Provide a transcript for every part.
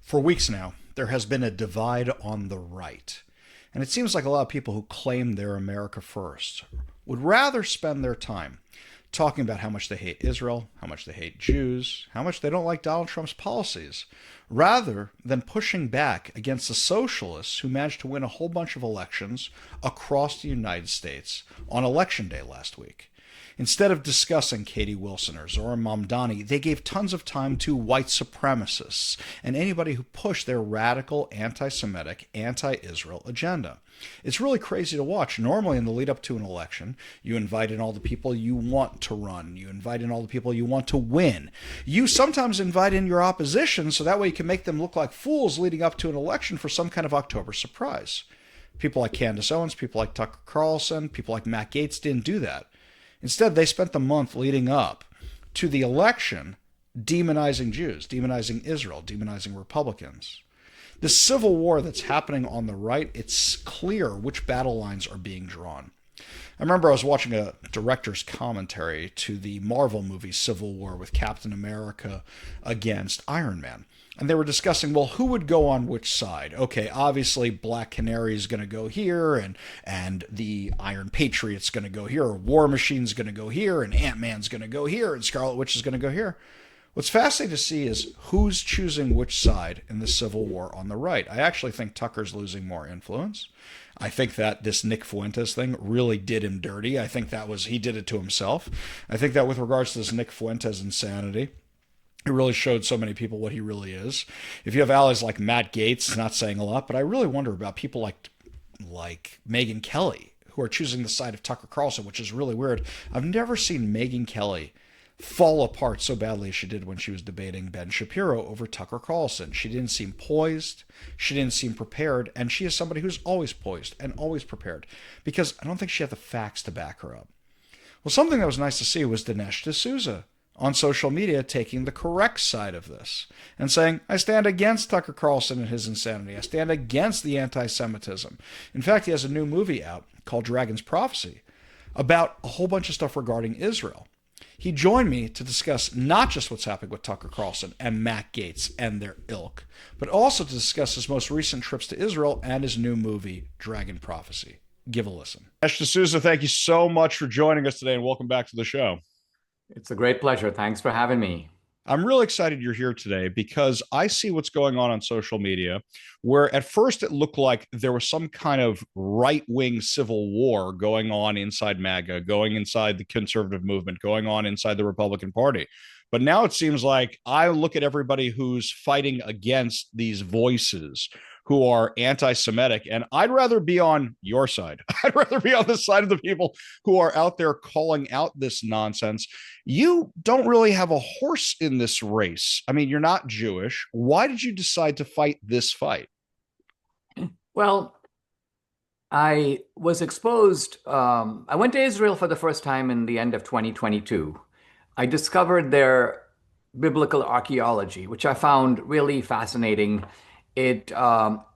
For weeks now, there has been a divide on the right. And it seems like a lot of people who claim they're America first would rather spend their time talking about how much they hate Israel, how much they hate Jews, how much they don't like Donald Trump's policies, rather than pushing back against the socialists who managed to win a whole bunch of elections across the United States on Election Day last week. Instead of discussing Katie Wilson or Zora Mamdani, they gave tons of time to white supremacists and anybody who pushed their radical anti-Semitic, anti-Israel agenda. It's really crazy to watch. Normally in the lead up to an election, you invite in all the people you want to run. You invite in all the people you want to win. You sometimes invite in your opposition so that way you can make them look like fools leading up to an election for some kind of October surprise. People like Candace Owens, people like Tucker Carlson, people like Matt Gaetz didn't do that. Instead, they spent the month leading up to the election demonizing Jews, demonizing Israel, demonizing Republicans. The civil war that's happening on the right, it's clear which battle lines are being drawn. I remember I was watching a director's commentary to the Marvel movie Civil War with Captain America against Iron Man. And they were discussing, well, who would go on which side? Okay, obviously Black Canary is going to go here, and the Iron Patriot's going to go here, or War Machine's going to go here, and Ant-Man's going to go here, and Scarlet Witch is going to go here. What's fascinating to see is who's choosing which side in the Civil War on the right. I actually think Tucker's losing more influence. I think that this Nick Fuentes thing really did him dirty. I think he did it to himself. I think that with regards to this Nick Fuentes insanity, it really showed so many people what he really is. If you have allies like Matt Gaetz, not saying a lot, but I really wonder about people like Megyn Kelly, who are choosing the side of Tucker Carlson, which is really weird. I've never seen Megyn Kelly fall apart so badly as she did when she was debating Ben Shapiro over Tucker Carlson. She didn't seem poised, she didn't seem prepared, and she is somebody who's always poised and always prepared, because I don't think she had the facts to back her up. Well, something that was nice to see was Dinesh D'Souza on social media taking the correct side of this and saying, I stand against Tucker Carlson and his insanity. I stand against the anti-Semitism. In fact, he has a new movie out called Dragon's Prophecy about a whole bunch of stuff regarding Israel. He joined me to discuss not just what's happening with Tucker Carlson and Matt Gaetz and their ilk, but also to discuss his most recent trips to Israel and his new movie, Dragon Prophecy. Give a listen. Dinesh D'Souza, thank you so much for joining us today, and welcome back to the show. It's a great pleasure. Thanks for having me. I'm really excited you're here today because I see what's going on social media, where at first it looked like there was some kind of right-wing civil war going on inside MAGA, going inside the conservative movement, going on inside the Republican Party. But now it seems like I look at everybody who's fighting against these voices who are anti-Semitic, and I'd rather be on your side. I'd rather be on the side of the people who are out there calling out this nonsense. You don't really have a horse in this race. I mean, you're not Jewish. Why did you decide to fight this fight? Well, I was exposed. I went to Israel for the first time in the end of 2022. I discovered their biblical archaeology, which I found really fascinating. It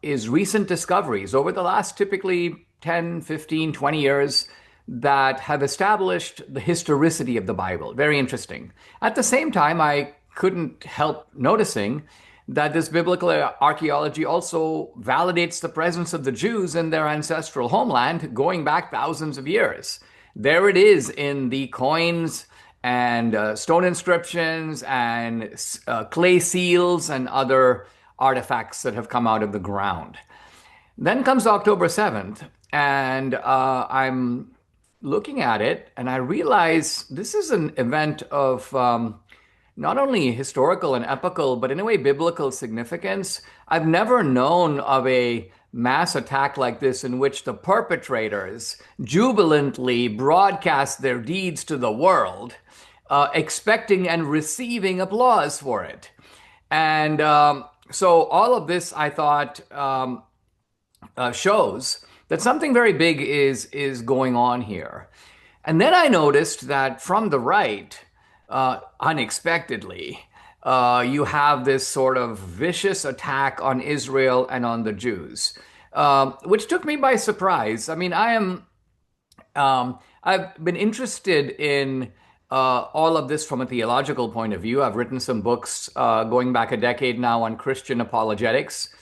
is recent discoveries over the last typically 10, 15, 20 years that have established the historicity of the Bible. Very interesting. At the same time, I couldn't help noticing that this biblical archaeology also validates the presence of the Jews in their ancestral homeland going back thousands of years. There it is in the coins and stone inscriptions and clay seals and other artifacts that have come out of the ground. Then comes October 7th, and I'm looking at it, and I realize this is an event of not only historical and epical, but in a way biblical significance. I've never known of a mass attack like this in which the perpetrators jubilantly broadcast their deeds to the world, expecting and receiving applause for it. And so all of this, I thought, shows that something very big is going on here. And then I noticed that from the right, unexpectedly, you have this sort of vicious attack on Israel and on the Jews, which took me by surprise. I mean, I've been interested in all of this from a theological point of view. I've written some books going back a decade now on Christian apologetics.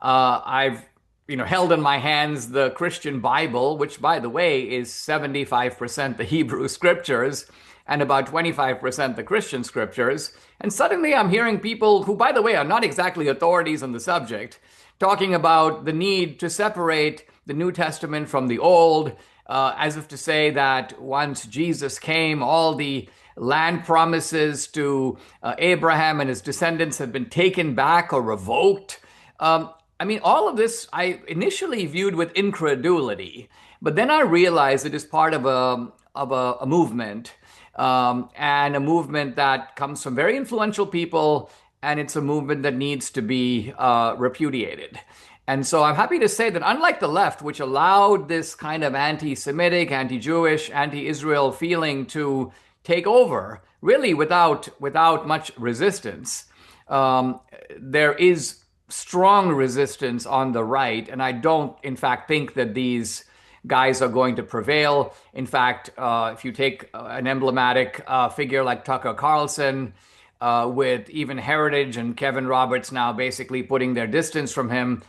I've held in my hands the Christian Bible, which, by the way, is 75% the Hebrew scriptures and about 25% the Christian scriptures. And suddenly I'm hearing people who, by the way, are not exactly authorities on the subject, talking about the need to separate the New Testament from the Old, as if to say that once Jesus came, all the land promises to Abraham and his descendants have been taken back or revoked. I mean, all of this I initially viewed with incredulity, but then I realized it is part of a movement, and a movement that comes from very influential people, and it's a movement that needs to be repudiated. And so I'm happy to say that unlike the left, which allowed this kind of anti-Semitic, anti-Jewish, anti-Israel feeling to take over, really without much resistance, there is strong resistance on the right, and I don't, in fact, think that these guys are going to prevail. In fact, if you take an emblematic figure like Tucker Carlson, with even Heritage and Kevin Roberts now basically putting their distance from him,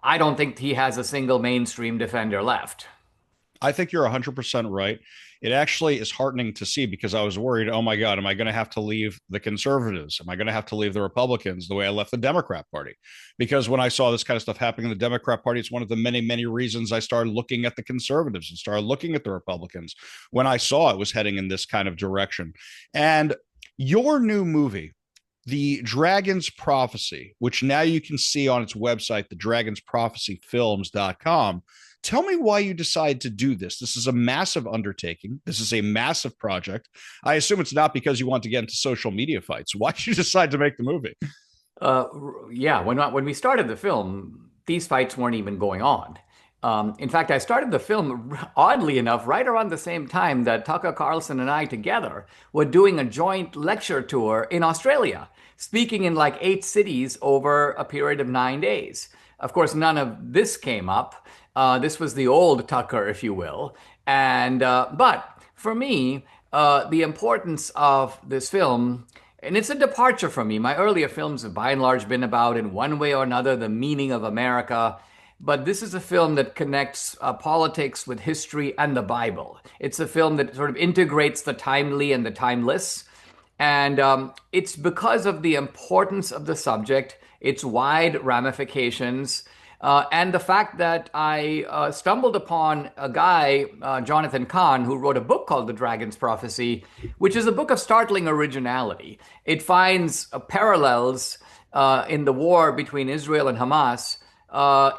I don't think he has a single mainstream defender left. I think you're 100% right. It actually is heartening to see because I was worried, oh my God, am I going to have to leave the conservatives? Am I going to have to leave the Republicans the way I left the Democrat Party? Because when I saw this kind of stuff happening in the Democrat Party, it's one of the many, many reasons I started looking at the conservatives and started looking at the Republicans when I saw it was heading in this kind of direction. And your new movie, The Dragon's Prophecy, which now you can see on its website, the dragonsProphecyfilms.com. Tell me why you decide to do this. This is a massive undertaking. This is a massive project. I assume it's not because you want to get into social media fights. Why did you decide to make the movie? Uh, yeah, when we started the film, these fights weren't even going on. In fact, I started the film, oddly enough, right around the same time that Tucker Carlson and I together were doing a joint lecture tour in Australia, speaking in like 8 cities over a period of 9 days. Of course, none of this came up. This was the old Tucker, if you will. But for me, the importance of this film, and it's a departure from me. My earlier films have by and large been about, in one way or another, the meaning of America. But this is a film that connects politics with history and the Bible. It's a film that sort of integrates the timely and the timeless. And it's because of the importance of the subject, its wide ramifications, and the fact that I stumbled upon a guy, Jonathan Kahn, who wrote a book called The Dragon's Prophecy, which is a book of startling originality. It finds parallels in the war between Israel and Hamas.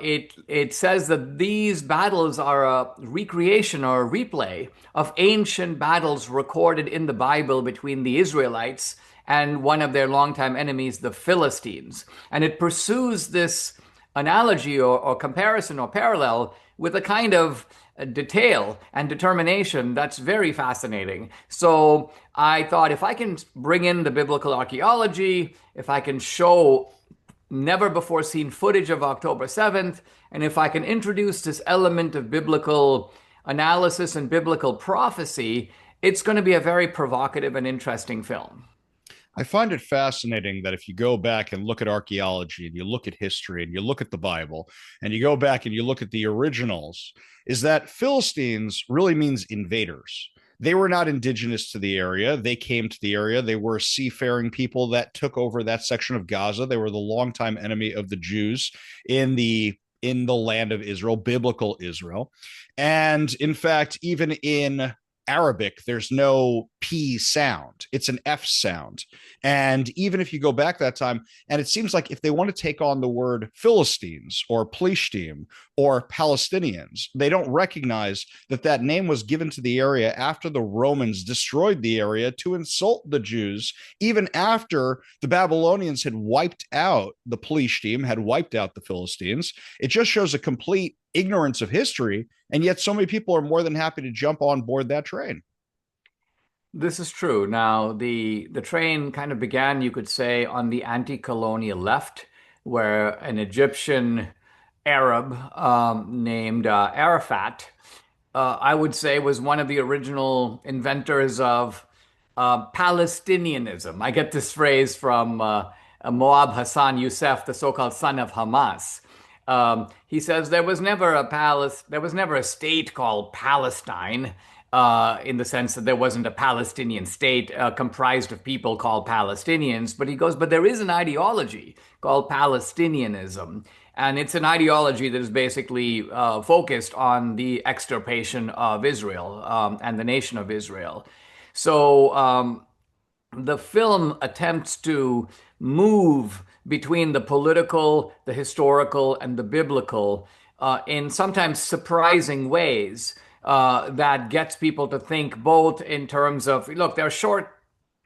It says that these battles are a recreation or a replay of ancient battles recorded in the Bible between the Israelites and one of their longtime enemies, the Philistines. And it pursues this analogy or comparison or parallel with a kind of detail and determination that's very fascinating. So I thought if I can bring in the biblical archaeology, if I can show never before seen footage of October 7th, and if I can introduce this element of biblical analysis and biblical prophecy, it's going to be a very provocative and interesting film. I find it fascinating that if you go back and look at archaeology and you look at history and you look at the Bible and you go back and you look at the originals, is that Philistines really means invaders. They were not indigenous to the area. They came to the area. They were seafaring people that took over that section of Gaza. They were the longtime enemy of the Jews in the land of Israel, biblical Israel. And in fact, even in Arabic, there's no P sound. It's an F sound. And even if you go back that time, and it seems like if they want to take on the word Philistines or Plishtim or Palestinians, they don't recognize that that name was given to the area after the Romans destroyed the area to insult the Jews, even after the Babylonians had wiped out the Plishtim, had wiped out the Philistines. It just shows a complete ignorance of history, and yet so many people are more than happy to jump on board that train. This is true. Now, the train kind of began, you could say, on the anti-colonial left, where an Egyptian Arab named Arafat, I would say, was one of the original inventors of Palestinianism. I get this phrase from Moab Hassan Youssef, the so-called son of Hamas. He says there was never a state called Palestine, in the sense that there wasn't a Palestinian state comprised of people called Palestinians. But he goes, but there is an ideology called Palestinianism. And it's an ideology that is basically focused on the extirpation of Israel and the nation of Israel. So the film attempts to move between the political, the historical, and the biblical in sometimes surprising ways that gets people to think both in terms of, look, there are short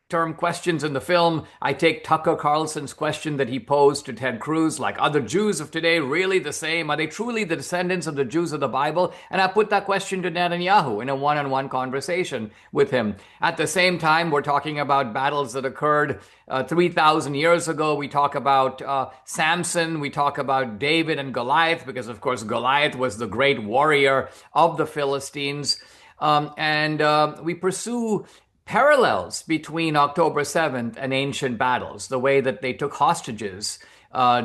term questions in the film. I take Tucker Carlson's question that he posed to Ted Cruz, like, are the Jews of today really the same? Are they truly the descendants of the Jews of the Bible? And I put that question to Netanyahu in a one-on-one conversation with him. At the same time, we're talking about battles that occurred 3,000 years ago. We talk about Samson. We talk about David and Goliath, because, of course, Goliath was the great warrior of the Philistines. And we pursue parallels between October 7th and ancient battles, the way that they took hostages,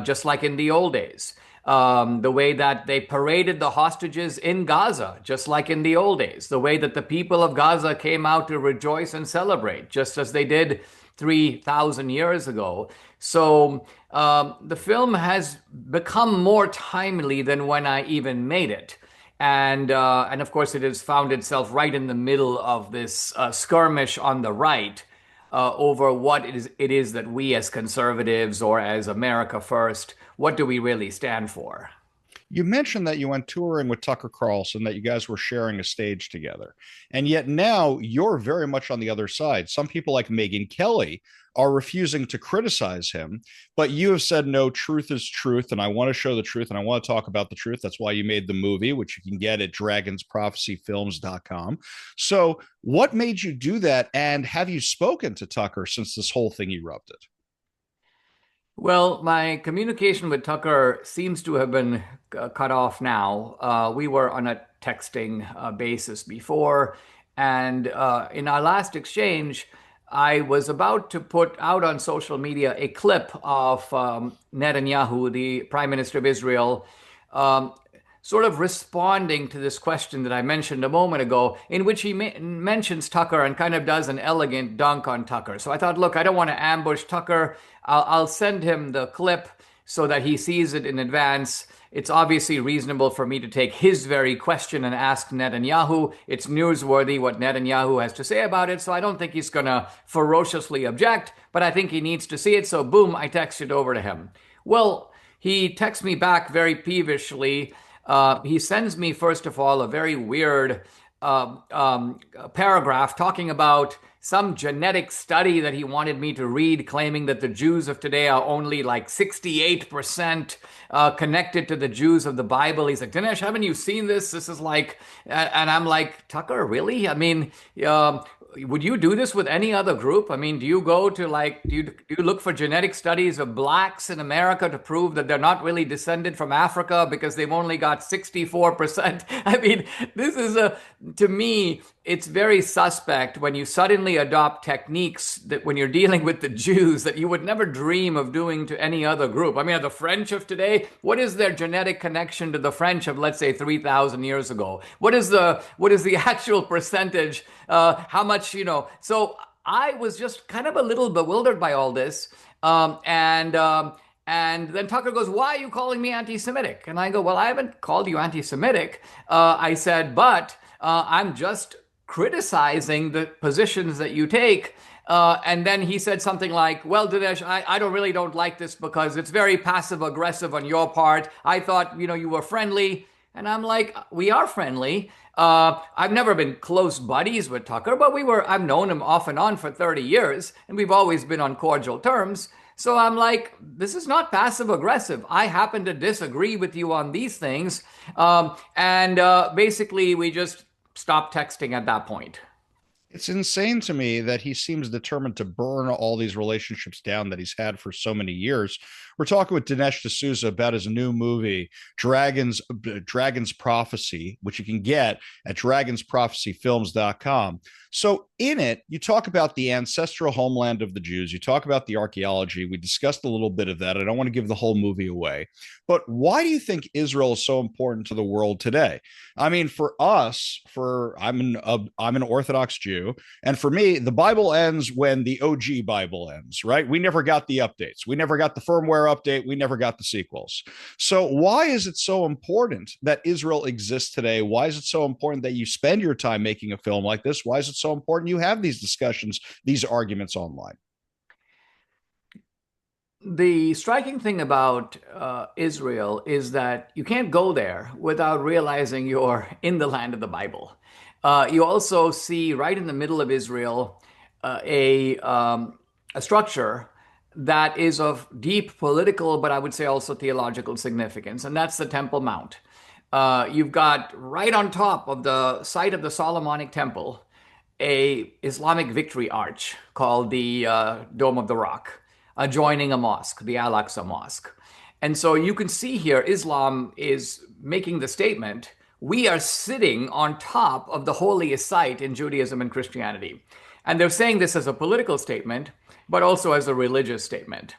just like in the old days, the way that they paraded the hostages in Gaza, just like in the old days, the way that the people of Gaza came out to rejoice and celebrate, just as they did 3,000 years ago. So the film has become more timely than when I even made it. And of course, it has found itself right in the middle of this skirmish on the right over what it is that we as conservatives or as America First, what do we really stand for? You mentioned that you went touring with Tucker Carlson, that you guys were sharing a stage together. And yet now you're very much on the other side. Some people like Megyn Kelly are refusing to criticize him, but you have said, no, truth is truth. And I want to show the truth and I want to talk about the truth. That's why you made the movie, which you can get at dragonsprophecyfilms.com. So what made you do that? And have you spoken to Tucker since this whole thing erupted? Well, my communication with Tucker seems to have been cut off now. We were on a texting basis before, and in our last exchange, I was about to put out on social media a clip of Netanyahu, the Prime Minister of Israel, um, sort of responding to this question that I mentioned a moment ago, in which he mentions Tucker and kind of does an elegant dunk on Tucker. So I thought, look, I don't want to ambush Tucker. I'll send him the clip so that he sees it in advance. It's obviously reasonable for me to take his very question and ask Netanyahu. It's newsworthy what Netanyahu has to say about it, so I don't think he's going to ferociously object, but I think he needs to see it. So boom, I text it over to him. Well, he texts me back very peevishly. He sends me, first of all, a very weird paragraph talking about some genetic study that he wanted me to read, claiming that the Jews of today are only like 68% connected to the Jews of the Bible. He's like, Dinesh, haven't you seen this? This is like, and I'm like, Tucker, really? I mean, would you do this with any other group? I mean, do you go to like, do you look for genetic studies of blacks in America to prove that they're not really descended from Africa because they've only got 64%? I mean, this is to me, it's very suspect when you suddenly adopt techniques that when you're dealing with the Jews that you would never dream of doing to any other group. I mean, are the French of today, what is their genetic connection to the French of, let's say, 3,000 years ago? What is the actual percentage? How much, So I was just kind of a little bewildered by all this. And then Tucker goes, why are you calling me anti-Semitic? And I go, well, I haven't called you anti-Semitic. I said, but I'm just criticizing the positions that you take. And then he said something like, well, Dinesh, I don't like this because it's very passive aggressive on your part. I thought, you were friendly. And I'm like, we are friendly. I've never been close buddies with Tucker, but I've known him off and on for 30 years, and we've always been on cordial terms. So I'm like, this is not passive aggressive. I happen to disagree with you on these things. And basically, we just stopped texting at that point. It's insane to me that he seems determined to burn all these relationships down that he's had for so many years. We're talking with Dinesh D'Souza about his new movie, Dragon's Prophecy, which you can get at dragonsprophecyfilms.com. So in it, you talk about the ancestral homeland of the Jews. You talk about the archaeology. We discussed a little bit of that. I don't want to give the whole movie away. But why do you think Israel is so important to the world today? I mean, for us, I'm an Orthodox Jew, and for me, the Bible ends when the OG Bible ends, right? We never got the updates. We never got the firmware update. We never got the sequels. So why is it so important that Israel exists today? Why is it so important that you spend your time making a film like this? Why is it so important you have these discussions, these arguments online? The striking thing about Israel is that you can't go there without realizing you're in the land of the Bible. You also see right in the middle of Israel a structure that is of deep political, but I would say also theological significance, and that's the Temple Mount. You've got right on top of the site of the Solomonic Temple a Islamic victory arch called the Dome of the Rock, adjoining a mosque, the Al-Aqsa Mosque. And so you can see here, Islam is making the statement, we are sitting on top of the holiest site in Judaism and Christianity. And they're saying this as a political statement, but also as a religious statement.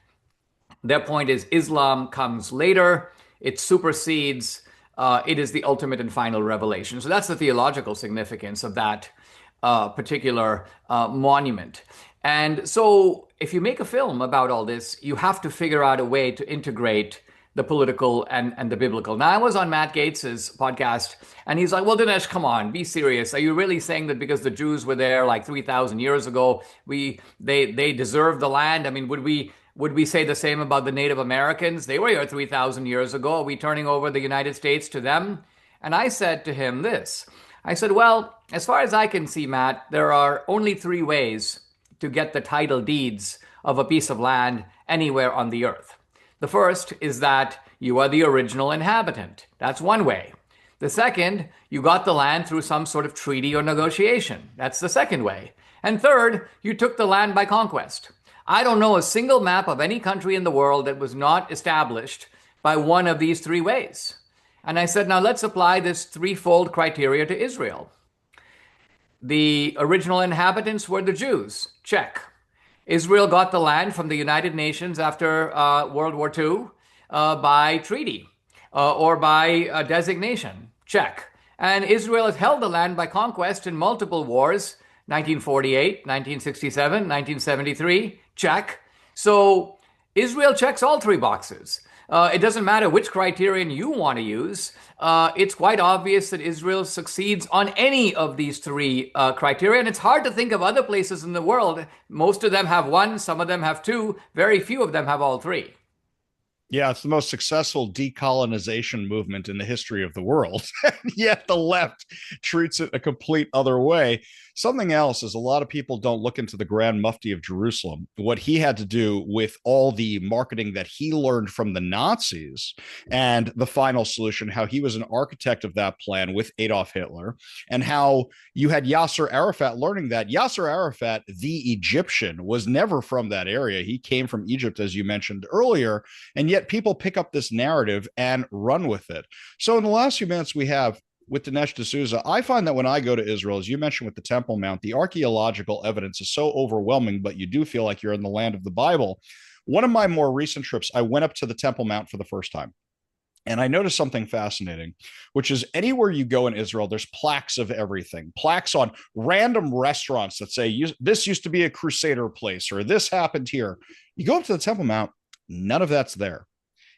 Their point is Islam comes later, it supersedes, it is the ultimate and final revelation. So that's the theological significance of that particular monument. And so if you make a film about all this, you have to figure out a way to integrate the political and the biblical. Now, I was on Matt Gates's podcast, and he's like, well, Dinesh, come on, be serious. Are you really saying that because the Jews were there like 3,000 years ago, they deserve the land? I mean, would we say the same about the Native Americans? They were here 3,000 years ago. Are we turning over the United States to them? And I said to him this. I said, well, as far as I can see, Matt, there are only three ways to get the title deeds of a piece of land anywhere on the earth. The first is that you are the original inhabitant. That's one way. The second, you got the land through some sort of treaty or negotiation. That's the second way. And third, you took the land by conquest. I don't know a single map of any country in the world that was not established by one of these three ways. And I said, now let's apply this threefold criteria to Israel. The original inhabitants were the Jews. Check. Israel got the land from the United Nations after World War II by treaty or by designation. Check. And Israel has held the land by conquest in multiple wars, 1948, 1967, 1973. Check. So Israel checks all three boxes. It doesn't matter which criterion you want to use. It's quite obvious that Israel succeeds on any of these three criteria. And it's hard to think of other places in the world. Most of them have one, some of them have two, very few of them have all three. Yeah, it's the most successful decolonization movement in the history of the world. Yet the left treats it a complete other way. Something else is a lot of people don't look into the Grand Mufti of Jerusalem, what he had to do with all the marketing that he learned from the Nazis and the final solution, how he was an architect of that plan with Adolf Hitler, and how you had Yasser Arafat learning that. Yasser Arafat, the Egyptian, was never from that area. He came from Egypt, as you mentioned earlier, and yet people pick up this narrative and run with it. So in the last few minutes we have with Dinesh D'Souza, I find that when I go to Israel, as you mentioned with the Temple Mount, the archaeological evidence is so overwhelming, but you do feel like you're in the land of the Bible. One of my more recent trips, I went up to the Temple Mount for the first time. And I noticed something fascinating, which is anywhere you go in Israel, there's plaques of everything, plaques on random restaurants that say, this used to be a Crusader place, or this happened here. You go up to the Temple Mount, none of that's there.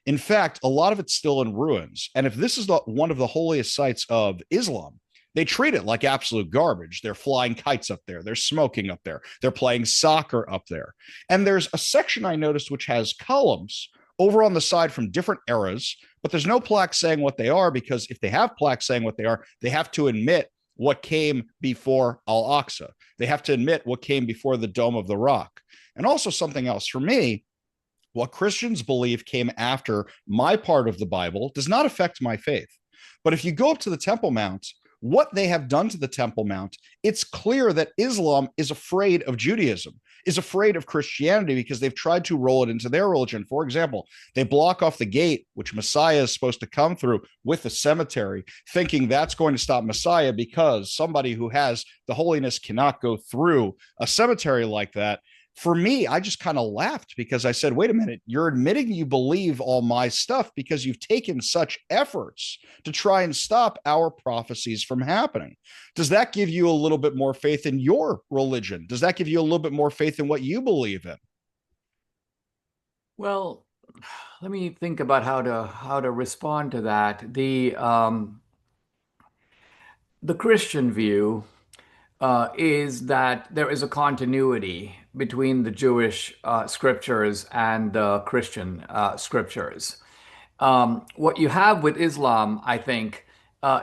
In fact, a lot of it's still in ruins. And if this is one of the holiest sites of Islam, they treat it like absolute garbage. They're flying kites up there. They're smoking up there. They're playing soccer up there. And there's a section I noticed which has columns over on the side from different eras, but there's no plaque saying what they are, because if they have plaques saying what they are, they have to admit what came before Al-Aqsa. They have to admit what came before the Dome of the Rock. And also something else for me, what Christians believe came after my part of the Bible does not affect my faith. But if you go up to the Temple Mount, what they have done to the Temple Mount, it's clear that Islam is afraid of Judaism, is afraid of Christianity, because they've tried to roll it into their religion. For example, they block off the gate, which Messiah is supposed to come through, with a cemetery, thinking that's going to stop Messiah because somebody who has the holiness cannot go through a cemetery like that. For me, I just kind of laughed because I said, wait a minute, you're admitting you believe all my stuff because you've taken such efforts to try and stop our prophecies from happening. Does that give you a little bit more faith in your religion? Does that give you a little bit more faith in what you believe in? Well, let me think about how to respond to that. The Christian view is that there is a continuity between the Jewish scriptures and the Christian scriptures. What you have with Islam, I think,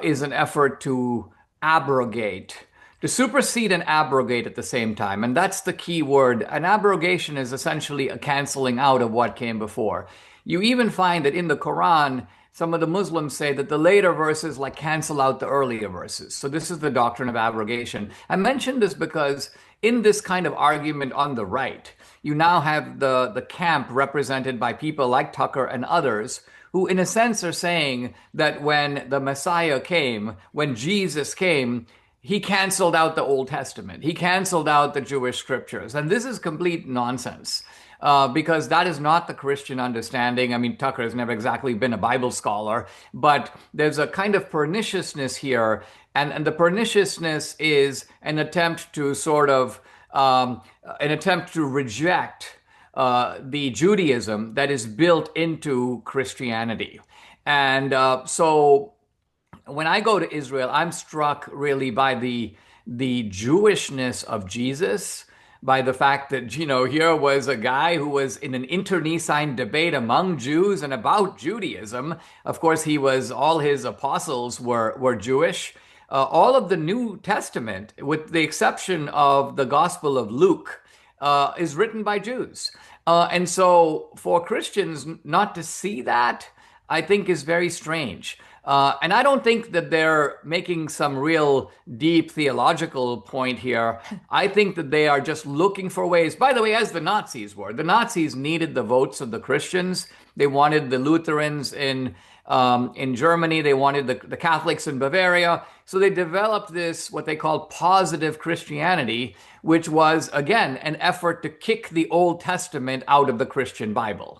is an effort to abrogate, to supersede and abrogate at the same time. And that's the key word. An abrogation is essentially a canceling out of what came before. You even find that in the Quran, some of the Muslims say that the later verses like cancel out the earlier verses. So this is the doctrine of abrogation. I mention this because in this kind of argument on the right, you now have the camp represented by people like Tucker and others who in a sense are saying that when the Messiah came, when Jesus came, he canceled out the Old Testament. He canceled out the Jewish scriptures. And this is complete nonsense. Because that is not the Christian understanding. I mean, Tucker has never exactly been a Bible scholar, but there's a kind of perniciousness here. And the perniciousness is an attempt to sort of, an attempt to reject the Judaism that is built into Christianity. And so when I go to Israel, I'm struck really by the Jewishness of Jesus, by the fact that, here was a guy who was in an internecine debate among Jews and about Judaism. Of course, all his apostles were Jewish. All of the New Testament, with the exception of the Gospel of Luke, is written by Jews. And so for Christians not to see that, I think is very strange. And I don't think that they're making some real deep theological point here. I think that they are just looking for ways, by the way, as the Nazis were. The Nazis needed the votes of the Christians. They wanted the Lutherans in Germany. They wanted the Catholics in Bavaria. So they developed this, what they called positive Christianity, which was, again, an effort to kick the Old Testament out of the Christian Bible.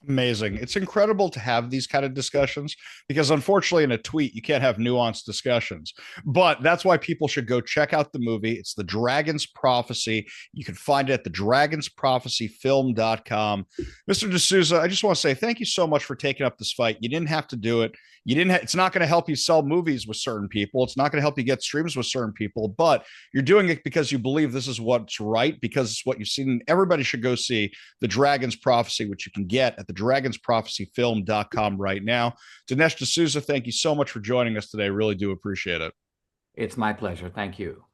Amazing. It's incredible to have these kind of discussions because unfortunately in a tweet you can't have nuanced discussions. But that's why people should go check out the movie. It's The Dragon's Prophecy. You can find it at thedragonsprophecyfilm.com. Mr. D'Souza, I just want to say thank you so much for taking up this fight. You didn't have to do it. It's not going to help you sell movies with certain people. It's not going to help you get streams with certain people, but you're doing it because you believe this is what's right, because it's what you've seen. Everybody should go see The Dragon's Prophecy, which you can get at thedragonsprophecyfilm.com right now. Dinesh D'Souza, thank you so much for joining us today. Really do appreciate it. It's my pleasure. Thank you.